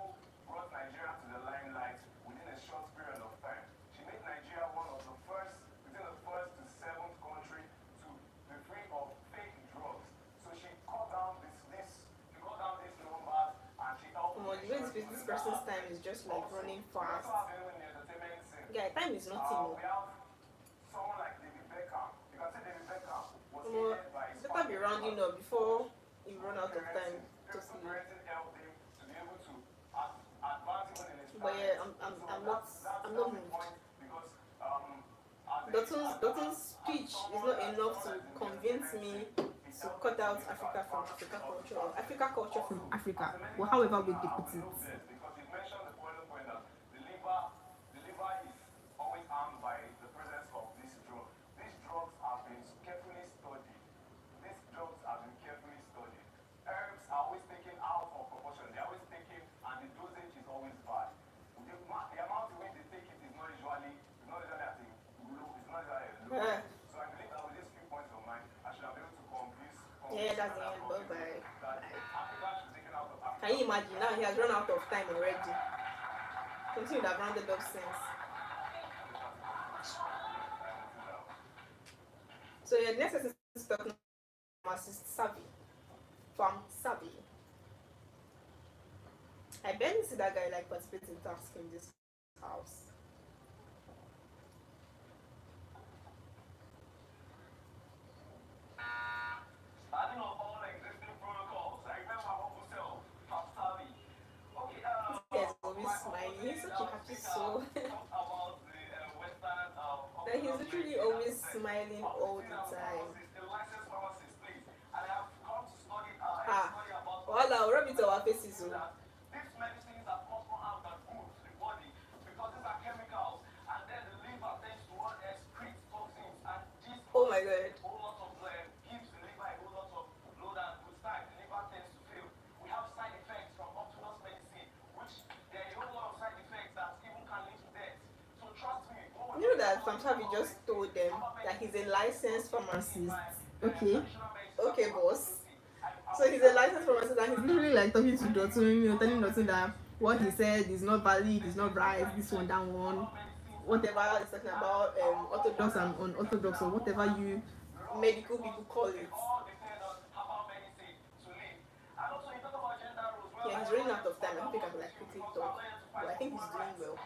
brought Nigeria to the limelight within a short period of time. She made Nigeria one of the first, within the first to 7th country to be free of fake drugs. So she cut down these numbers, and she helped. Come on, the way this person's time is just like running fast. Yeah, Guy, time is nothing. we have someone like David Beckham. You can say David Beckham was Come on, hated by his better be rounding up before you run out of time to sleep. parenting helped him to be able to advance even in his But yeah, I'm not moved. because Dotton's speech is not enough to convince me to cut out Africa from Africa culture, or Africa culture from Africa, or however we put it. because he mentioned the point that the liver is always harmed by the presence of this drug. These drugs have been carefully studied. Herbs are always taken out of proportion. They're always taken, and the dosage is always bad. The amount in which they take it is not usually at the low. It's not usually low. So I believe that with these few points of mine, I should have been able to convince. Yeah, that's the end. Bye-bye. That Africa should be taken out of Africa. Can you imagine? Now he has run out of time already. Something would have rounded up since. So yeah, next person is talking about Savvy. From Savvy. I barely see that guy like participating in tasks in this house. Starting on all existing protocols, I remember what we sell from Savvy. Okay, He's always smiling. He's such a happy soul. about the Western Like he's literally always smiling all the time. a licensed pharmacist, please. And I have come to study about Voila, rub it to our faces. Oh. that these medicines are possible harm that good to the body because these are chemicals, and then the liver tends to want to excrete toxins, and this Oh my god. a whole lot of gives the liver a whole lot of load, and with time the liver tends to fail. We have side effects from optimal medicine, which there are a whole lot of side effects that even can lead to death. So trust me. You know that Famsavi just told them that he's a licensed pharmacist. Okay. Okay, boss. So he's a licensed pharmacist and he's literally like talking to Dotun, telling Dotun that what he said is not valid, is not right, this one, that one, whatever he's talking about, orthodox and unorthodox, or whatever you medical people call it. Yeah, he's running out of time. I think I can like quickly talk, but I think he's doing well.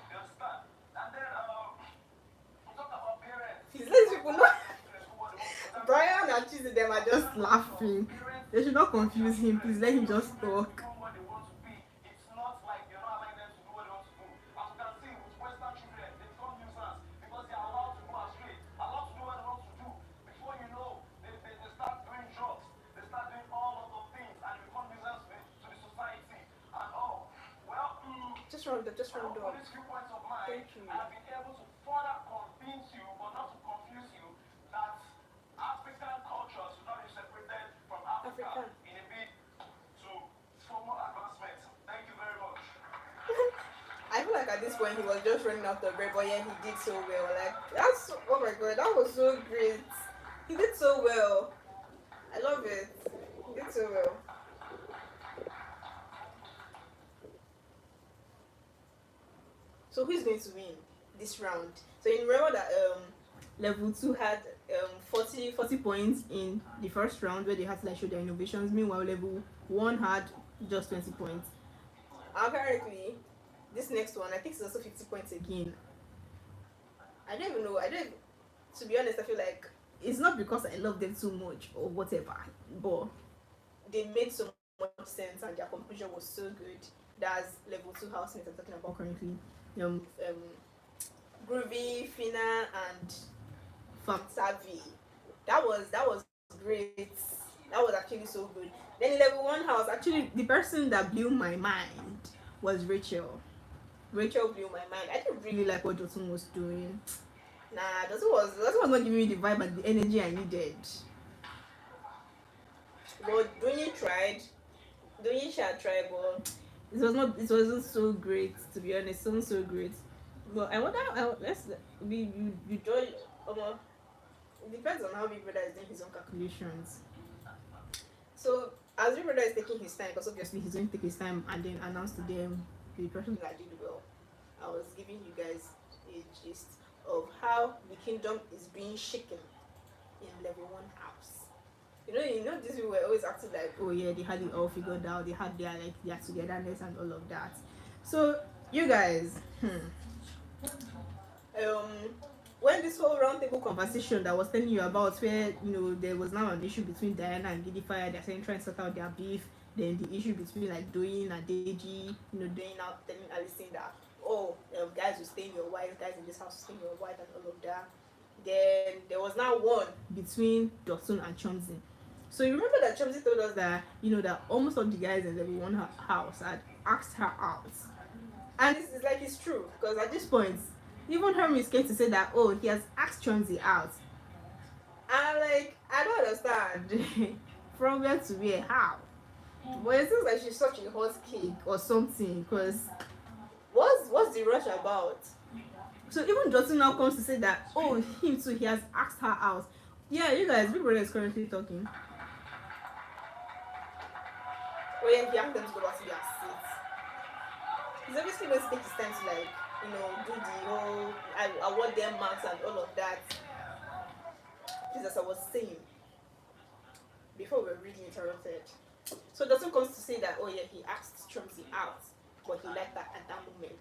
These people know. Bryann and Chizzy them are just laughing. They should not confuse him. Please let him just talk. Just round up, just round up. Thank you. I have been able to further convince you, but not to confuse you, that African culture should not be separated from Africa in a bid to formal advancement. Thank you very much. I feel like at this point he was just running out of breath, but yeah, he did so well. Like that's oh my god, that was so great. He did so well. I love it. He did so well. So who's going to win this round? So you remember that level 2 had 40 points in the first round where they had to like show their innovations. Meanwhile, level 1 had just 20 points. Apparently, this next one I think it's also 50 points again. I don't even know. I don't. To be honest, I feel like it's not because I love them too much or whatever, but they made so much sense and their conclusion was so good. That's level 2 housemates I'm talking about currently. Groovy, Fina, and Famsavi. That was great. That was actually so good. Then in level 1 house, actually the person that blew my mind was Rachel. Rachel blew my mind. I didn't really like what Jotun was doing. Nah, Jotun was not giving me the vibe and the energy I needed. But Doyin tried. Doyin shall try, but it wasn't so great, to be honest. It wasn't so great. But I wonder let's you judge it depends on how Big Brother is doing his own calculations. So as Big Brother is taking his time, because obviously he's going to take his time and then announce to them the person that did well. I was giving you guys a gist of how the kingdom is being shaken in level 1 house. You know, these people were always acting like, oh yeah, they had it all figured out, they had their togetherness and all of that. So you guys, when this whole roundtable conversation that I was telling you about, where there was now an issue between Diana and Gidify, they're saying trying to sort out their beef. Then the issue between like Doyin and Deji, Doyin out telling Alison that guys will stay in your wife, guys in this house will stay in your wife and all of that. Then there was now one between Dotun and Chomzi. So you remember that Chomzi told us that that almost all the guys in level 1 house had asked her out, and it's like it's true because at this point even Hermes came to say that he has asked Chomzi out. I'm like, I don't understand from where to where, how. But it seems like she's such a hot cake or something, because what's the rush about? So even Jotun now comes to say that him too, he has asked her out. Yeah, you guys, Big Brother is currently talking. Oh yeah, he asked them to go back to their seats. He's obviously going to take his time to do the whole award them marks and all of that. Just as I was saying before we were really interrupted. So Dotun comes to say that he asked Chomzi out, but he liked that at that moment.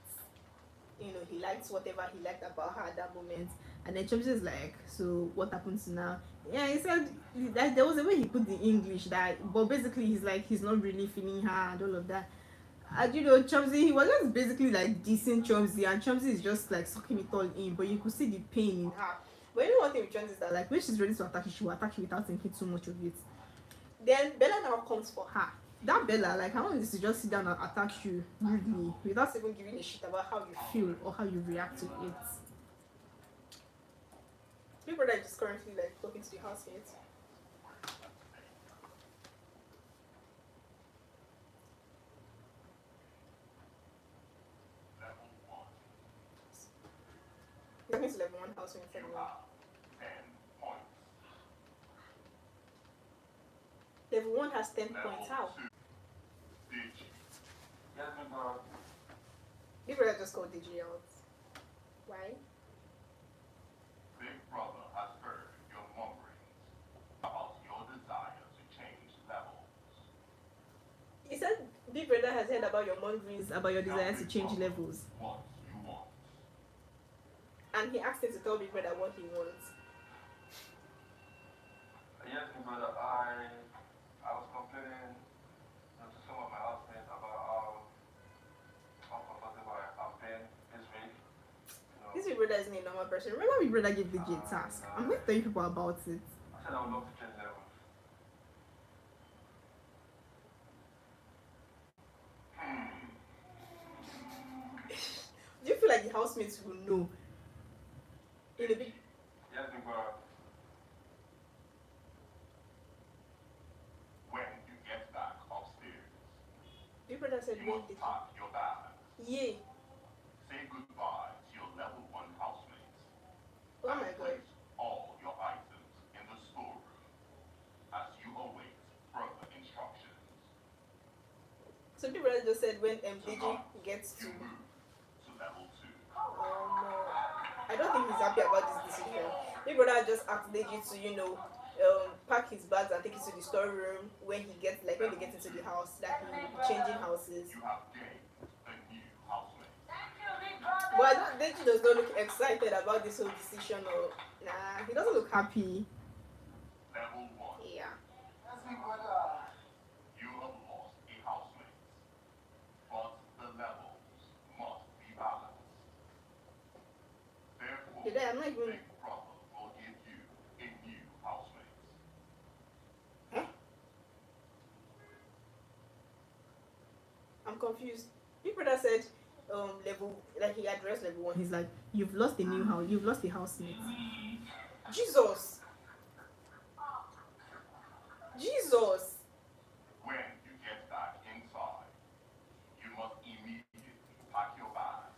He liked whatever he liked about her at that moment. And then Chomzi is like, so what happens now? Yeah, he said that there was a way he put the English but basically he's like he's not really feeling her and all of that. And Chomzi, he was just basically like dissing Chomzi, and Chomzi is just like sucking it all in, but you could see the pain in her. But one thing with Chomzi is that like when she's ready to attack you, she will attack you without thinking too much of it. Then Bella now comes for her. That Bella, like, I want this to just sit down and attack you rudely without even giving a shit about how you feel or how you react to it. Big Brother is just currently like talking to the housemates. Talking to level 1 housemates anyway. Level 1 has 10 points. How? Big Brother just called DJ out. Why? Big Brother has heard your mumblings about your desire to change levels. He said Big Brother has heard about your mumblings about your desire to change levels. What you want. And he asked him to tell Big Brother what he wants. Yes, Big Brother, I was complaining to some of my housemates about how uncomfortable I've been this week. This Big Brother isn't a normal person. Remember Big Brother gave DJ a task. I'm going to tell you people about it. I said I would love to change levels. Do you feel like the housemates will know? In a big... Yes, Big Brother. When you get back upstairs, Big Brother said you when must they... pack your bag. Yeah. Say goodbye So Big Brother just said when Deji gets to level 2. I don't think he's happy about this decision. Big Brother just asked Deji to, pack his bags and take it to the storeroom when he gets, like when they get into the house, that he will be changing houses. You have gained a new housemate. But I don't, Deji does not look excited about this whole decision, or nah, he doesn't look happy. Level 1. Yeah. Yes, big brother. You have lost a housemate, but the levels must be balanced. Therefore, Today I'm not even. Big Brother will give you a new housemate. Huh? I'm confused. Big Brother said, level, like he addressed level 1. He's like, you've lost a new house, you've lost a housemate. Jesus. Jesus. When you get back inside, you must immediately pack your bags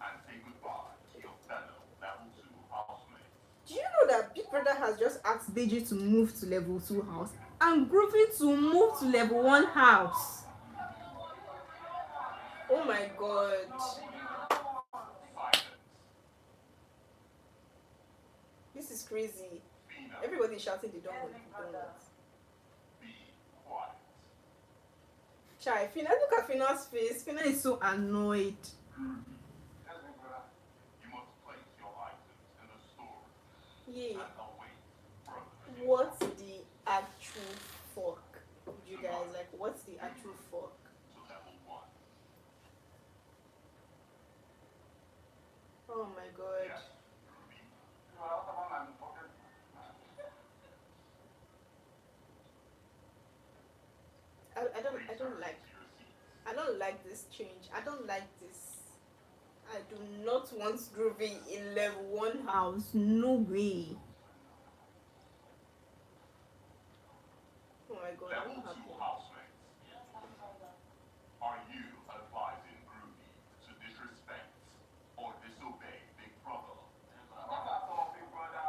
and say goodbye to your fellow level 2 housemates. Do you know that Big Brother has just asked Deji to move to level 2 house and Groovy to move to level 1 house? Oh my god. Silence. This is crazy. Fina, Everybody's shouting they don't want, they don't want. be quiet. Chai, Fina, look at Fina's face. Fina is so annoyed. Yes, big brother. You must place your items in the store Yeah. and await further. What's the actual fork? You guys, like, what's the actual fork? To level 1. Oh my god. Yes, Groovy. What about my pocket? I don't like this change. I don't like this. I do not want Groovy in level 1 house. No way. Oh my god, I'm Level not 2 happy. housemates. Are you advising Groovy to disrespect or disobey Big Brother? Big brother.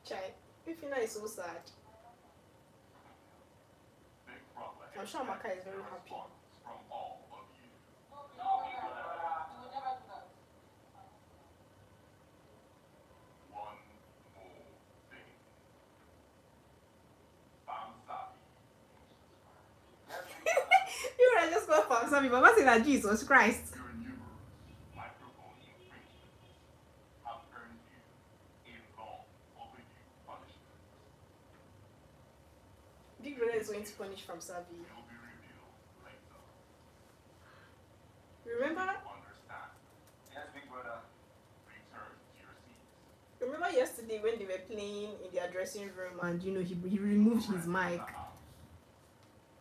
Chai, Fina is so sad. Big Brother I'm sure Amaka is very expects a happy. response from all of you. One more thing. Bamsabi. Yes, big brother. You would have just called for some people. What's it like Jesus Christ? Your numerous microphone infringements have earned you a long overdue punishment. Big Brother is going to punish from Savi. It will be revealed later. Remember? Understand. Yes, big brother. Return to your seats. Remember yesterday when they were playing in their dressing room and he removed his mic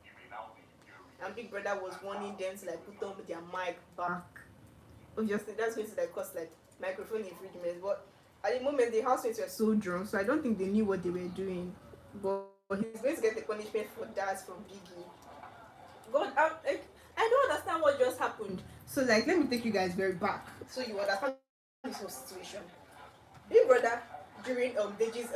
You may now leave your and Big Brother was warning them to like put on their mic back. Obviously that's going to like cause like microphone infringement, but at the moment the housemates were so drunk, so I don't think they knew what they were doing. But he's going to get the punishment for that from Biggie. God, I don't understand what just happened. So like let me take you guys very back so you understand this whole situation. Big Brother during Deji's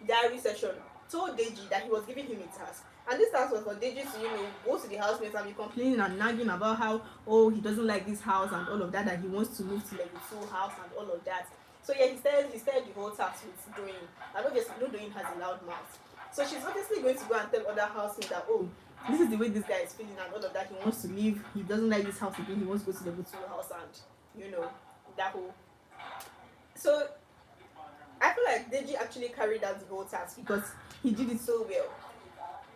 diary session told Deji that he was giving him a task, and this task was for Deji to go to the housemates and be complaining and nagging about how he doesn't like this house and all of that, that he wants to move to level 2 house and all of that. So yeah, he started the whole task with Doyin, and obviously Doyin has a loud mouth, so she's obviously going to go and tell other housemates that this is the way this guy is feeling and all of that. He wants to leave. He doesn't like this house again. He wants to go to level 2 house and that whole. So I feel like Deji actually carried out the whole task because he did it so well.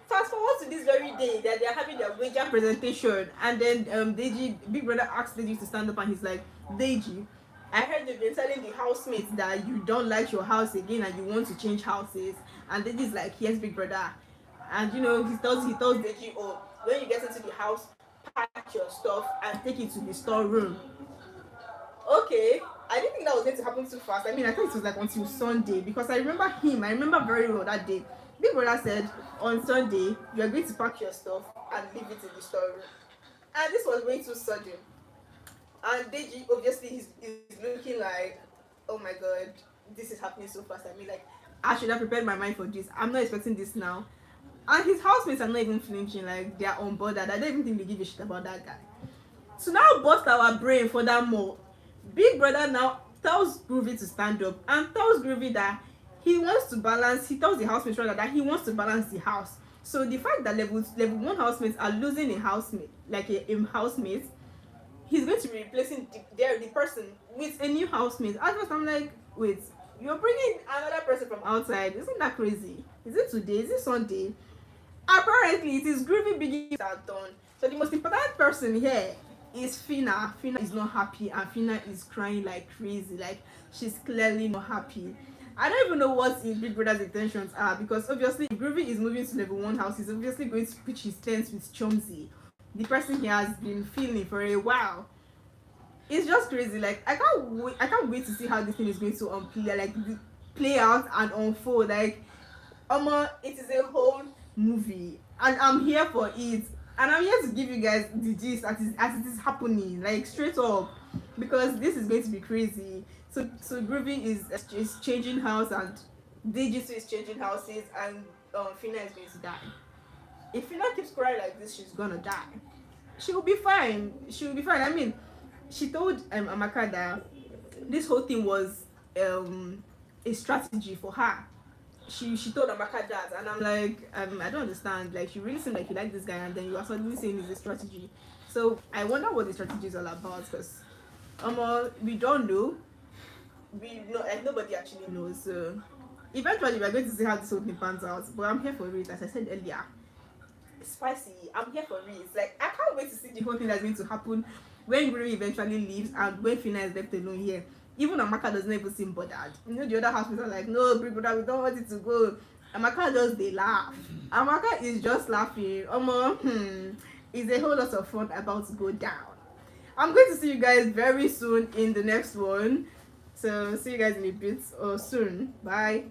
Fast forward to this very day that they are having their wager presentation, and then Big Brother asked Deji to stand up, and he's like, Deji, I heard you've been telling the housemates that you don't like your house again and you want to change houses. And Deji's like, yes, Big Brother. And he tells Deji, when you get into the house, pack your stuff and take it to the storeroom. Okay, I didn't think that was going to happen too fast. I mean, I thought it was like until Sunday, because I remember very well that day. Big Brother said on Sunday you are going to pack your stuff and leave it in the storeroom, and this was way too sudden. And Deji obviously is looking like, oh my god, this is happening so fast. I mean, like, I should have prepared my mind for this. I'm not expecting this now. And his housemates are not even flinching, like they are on board. That I don't even think they give a shit about that guy. So now bust our brain furthermore. Big Brother now tells Groovy to stand up and tells Groovy that he wants to balance. He tells the housemates rather that he wants to balance the house. So the fact that level 1 housemates are losing a housemate, like a housemate, he's going to be replacing the person with a new housemate. At first I'm like, wait, you're bringing another person from outside? Isn't that crazy? Is it today? Is it Sunday? Apparently it is Groovy beginning that done. So the most important person here is Fina. Fina is not happy and Fina is crying like crazy. Like she's clearly not happy. I don't even know what his Big Brother's intentions are, because obviously if Groovy is moving to level 1 house, he's obviously going to pitch his tents with Chomzy, the person he has been feeling for a while. It's just crazy. Like I can't wait to see how this thing is going to play out and unfold. Like it is a whole movie and I'm here for it, and I'm here to give you guys the gist as it is happening, like straight up, because this is going to be crazy. So Groovy is changing house and Digital is changing houses, and Fina is going to die. If Fina keeps crying like this, she's gonna die. She will be fine. She will be fine. I mean, she told Amaka that this whole thing was a strategy for her. She told Amaka that, and I'm like, I don't understand. Like, you really seem like you like this guy, and then you are suddenly saying it's a strategy. So I wonder what the strategy is all about, because we don't know. We know, like, nobody actually knows. So eventually we're going to see how this whole thing pans out. But I'm here for it, as I said earlier. It's spicy. I'm here for it. It's like I can't wait to see the whole thing that's going to happen when Groovy eventually leaves and when Fina is left alone here. Even Amaka doesn't even seem bothered. You know, the other housemates are like, no, Big Brother, we don't want it to go. Amaka just, they laugh. Amaka is just laughing. It's a whole lot of fun about to go down. I'm going to see you guys very soon in the next one. So see you guys in a bit or soon. Bye.